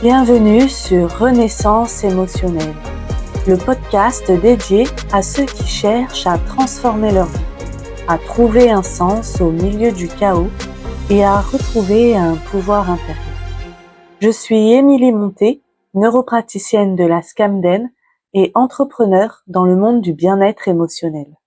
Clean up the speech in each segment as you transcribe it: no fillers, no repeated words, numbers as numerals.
Bienvenue sur Renaissance émotionnelle, le podcast dédié à ceux qui cherchent à transformer leur vie, à trouver un sens au milieu du chaos et à retrouver un pouvoir intérieur. Je suis Émilie Monté, neuropraticienne de la Scamden et entrepreneur dans le monde du bien-être émotionnel.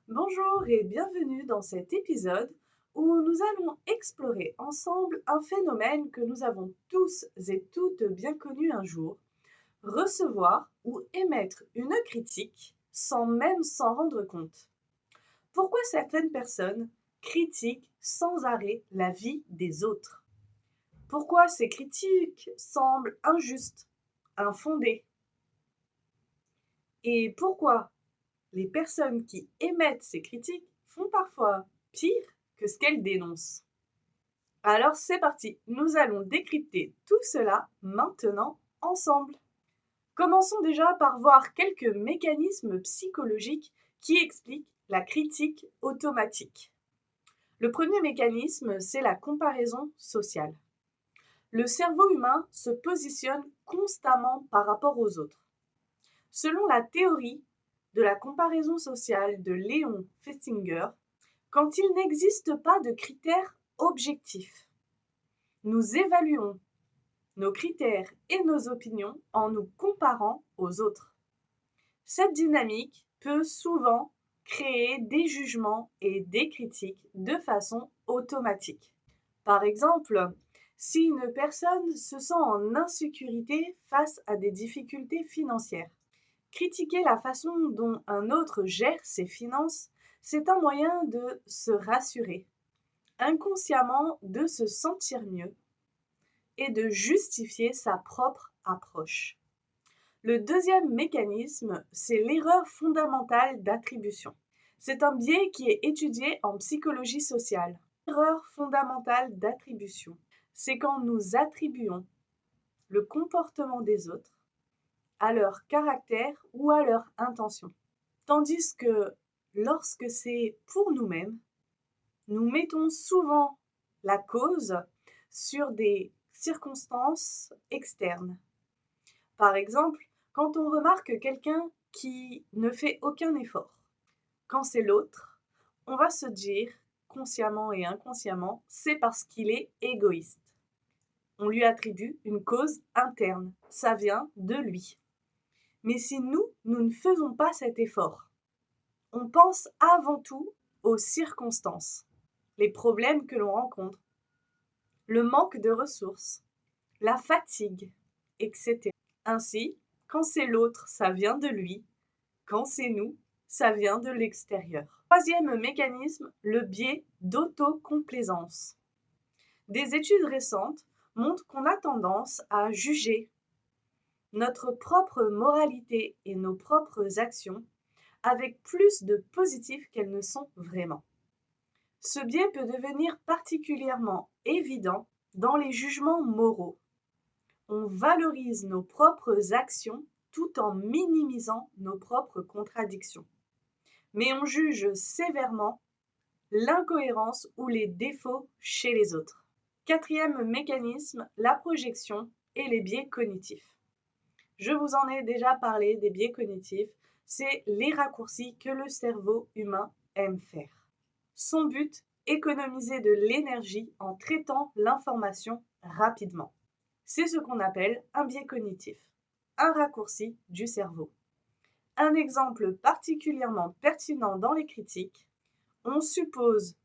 Bonjour et bienvenue dans cet épisode où nous allons explorer ensemble un phénomène que nous avons tous et toutes bien connu un jour, recevoir ou émettre une critique sans même s'en rendre compte. Pourquoi certaines personnes critiquent sans arrêt la vie des autres? Pourquoi ces critiques semblent injustes, infondées? Et pourquoi les personnes qui émettent ces critiques font parfois pire que ce qu'elles dénoncent? Alors c'est parti, nous allons décrypter tout cela maintenant ensemble. Commençons déjà par voir quelques mécanismes psychologiques qui expliquent la critique automatique. Le premier mécanisme, c'est la comparaison sociale. Le cerveau humain se positionne constamment par rapport aux autres. Selon la théorie de la comparaison sociale de Léon Festinger, quand il n'existe pas de critères objectifs, nous évaluons nos critères et nos opinions en nous comparant aux autres. Cette dynamique peut souvent créer des jugements et des critiques de façon automatique. Par exemple, si une personne se sent en insécurité face à des difficultés financières, critiquer la façon dont un autre gère ses finances, c'est un moyen de se rassurer, inconsciemment de se sentir mieux et de justifier sa propre approche. Le deuxième mécanisme, c'est l'erreur fondamentale d'attribution. C'est un biais qui est étudié en psychologie sociale. L'erreur fondamentale d'attribution, c'est quand nous attribuons le comportement des autres à leur caractère ou à leur intention. Tandis que lorsque c'est pour nous-mêmes, nous mettons souvent la cause sur des circonstances externes. Par exemple, quand on remarque quelqu'un qui ne fait aucun effort, quand c'est l'autre, on va se dire, consciemment et inconsciemment, c'est parce qu'il est égoïste. On lui attribue une cause interne, ça vient de lui. Mais si nous ne faisons pas cet effort, on pense avant tout aux circonstances, les problèmes que l'on rencontre, le manque de ressources, la fatigue, etc. Ainsi, quand c'est l'autre, ça vient de lui. Quand c'est nous, ça vient de l'extérieur. Troisième mécanisme, le biais d'autocomplaisance. Des études récentes montrent qu'on a tendance à juger notre propre moralité et nos propres actions avec plus de positif qu'elles ne sont vraiment. Ce biais peut devenir particulièrement évident dans les jugements moraux. On valorise nos propres actions tout en minimisant nos propres contradictions. Mais on juge sévèrement l'incohérence ou les défauts chez les autres. Quatrième mécanisme, la projection et les biais cognitifs. Je vous en ai déjà parlé des biais cognitifs, c'est les raccourcis que le cerveau humain aime faire. Son but, économiser de l'énergie en traitant l'information rapidement. C'est ce qu'on appelle un biais cognitif, un raccourci du cerveau. Un exemple particulièrement pertinent dans les critiques, on suppose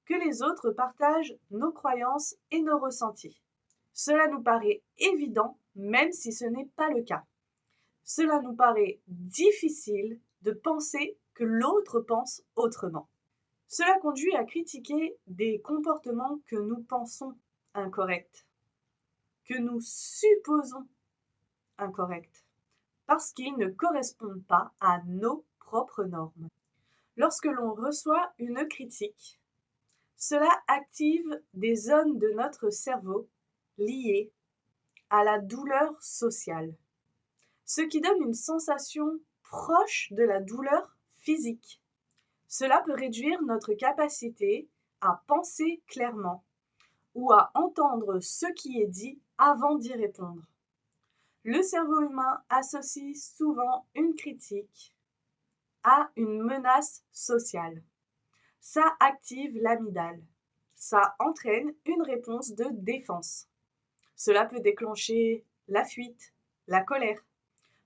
que les autres partagent nos croyances et nos ressentis. Cela nous paraît évident, même si ce n'est pas le cas. Cela nous paraît difficile de penser que l'autre pense autrement. Cela conduit à critiquer des comportements que nous pensons incorrects, que nous supposons incorrects, parce qu'ils ne correspondent pas à nos propres normes. Lorsque l'on reçoit une critique, cela active des zones de notre cerveau liées à la douleur sociale, ce qui donne une sensation proche de la douleur physique. Cela peut réduire notre capacité à penser clairement, ou à entendre ce qui est dit avant d'y répondre. Le cerveau humain associe souvent une critique à une menace sociale. Ça active l'amygdale. Ça entraîne une réponse de défense. Cela peut déclencher la fuite, la colère,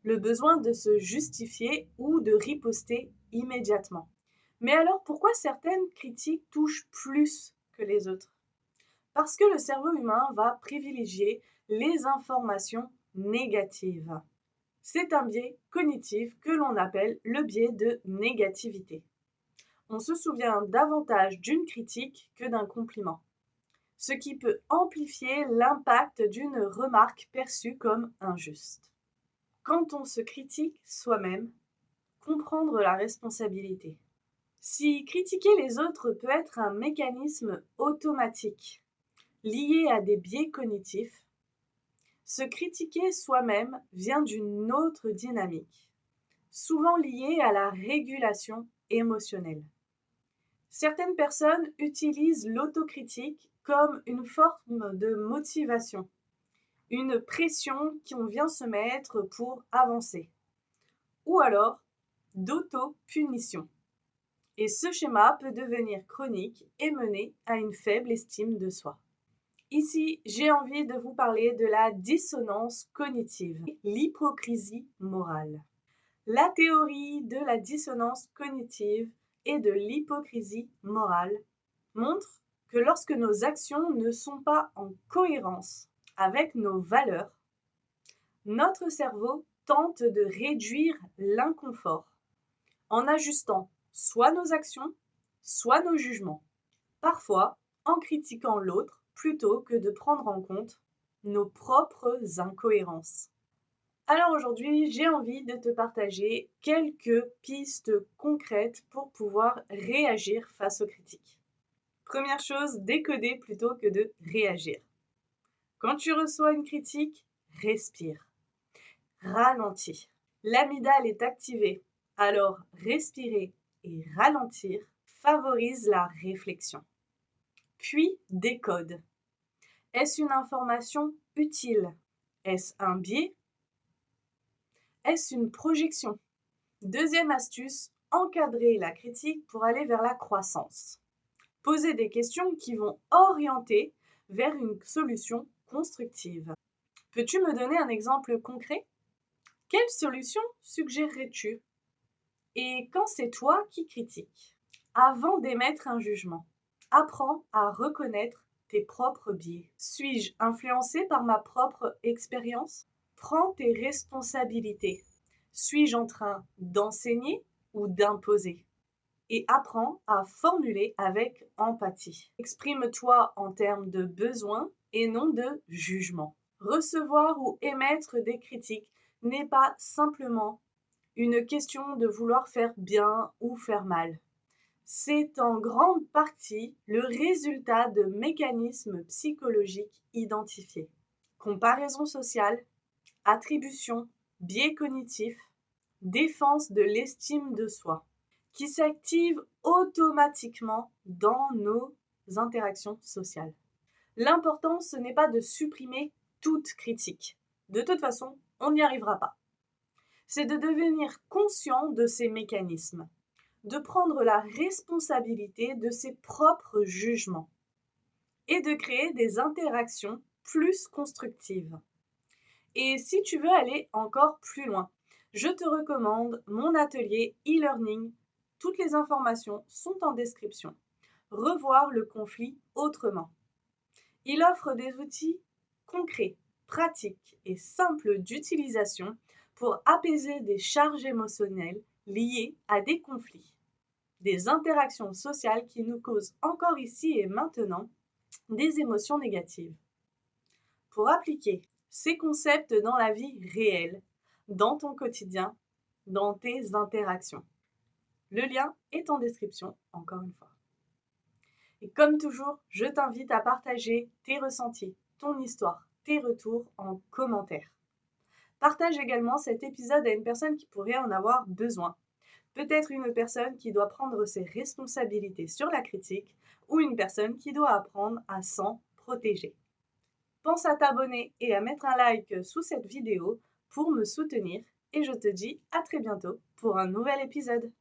le besoin de se justifier ou de riposter immédiatement. Mais alors pourquoi certaines critiques touchent plus que les autres? Parce que le cerveau humain va privilégier les informations négatives. C'est un biais cognitif que l'on appelle le biais de négativité. On se souvient davantage d'une critique que d'un compliment, ce qui peut amplifier l'impact d'une remarque perçue comme injuste. Quand on se critique soi-même, comprendre la responsabilité. Si critiquer les autres peut être un mécanisme automatique lié à des biais cognitifs, se critiquer soi-même vient d'une autre dynamique, souvent liée à la régulation émotionnelle. Certaines personnes utilisent l'autocritique comme une forme de motivation, une pression qu'on vient se mettre pour avancer, ou alors d'auto-punition. Et ce schéma peut devenir chronique et mener à une faible estime de soi. Ici, j'ai envie de vous parler de la dissonance cognitive, l'hypocrisie morale. La théorie de la dissonance cognitive et de l'hypocrisie morale montre que lorsque nos actions ne sont pas en cohérence avec nos valeurs, notre cerveau tente de réduire l'inconfort en ajustant soit nos actions, soit nos jugements, parfois en critiquant l'autre plutôt que de prendre en compte nos propres incohérences. Alors aujourd'hui, j'ai envie de te partager quelques pistes concrètes pour pouvoir réagir face aux critiques. Première chose, décoder plutôt que de réagir. Quand tu reçois une critique, respire, ralentis. L'amygdale est activée, alors respirer et ralentir favorise la réflexion. Puis décode. Est-ce une information utile? Est-ce un biais? Est-ce une projection? Deuxième astuce, encadrer la critique pour aller vers la croissance. Poser des questions qui vont orienter vers une solution constructive. Peux-tu me donner un exemple concret? Quelle solution suggérerais-tu? Et quand c'est toi qui critiques, avant d'émettre un jugement, apprends à reconnaître tes propres biais. Suis-je influencé par ma propre expérience? Prends tes responsabilités. Suis-je en train d'enseigner ou d'imposer? Et apprends à formuler avec empathie. Exprime-toi en termes de besoin et non de jugement. Recevoir ou émettre des critiques n'est pas simplement une question de vouloir faire bien ou faire mal. C'est en grande partie le résultat de mécanismes psychologiques identifiés. Comparaison sociale, attribution, biais cognitif, défense de l'estime de soi, qui s'activent automatiquement dans nos interactions sociales. L'important, ce n'est pas de supprimer toute critique. De toute façon, on n'y arrivera pas. C'est de devenir conscient de ces mécanismes, de prendre la responsabilité de ses propres jugements et de créer des interactions plus constructives. Et si tu veux aller encore plus loin, je te recommande mon atelier e-learning. Toutes les informations sont en description. Revoir le conflit autrement. Il offre des outils concrets, pratiques et simples d'utilisation pour apaiser des charges émotionnelles liées à des conflits, des interactions sociales qui nous causent encore ici et maintenant des émotions négatives. Pour appliquer ces concepts dans la vie réelle, dans ton quotidien, dans tes interactions. Le lien est en description, encore une fois. Et comme toujours, je t'invite à partager tes ressentis, ton histoire, tes retours en commentaire. Partage également cet épisode à une personne qui pourrait en avoir besoin. Peut-être une personne qui doit prendre ses responsabilités sur la critique ou une personne qui doit apprendre à s'en protégé. Pense à t'abonner et à mettre un like sous cette vidéo pour me soutenir et je te dis à très bientôt pour un nouvel épisode.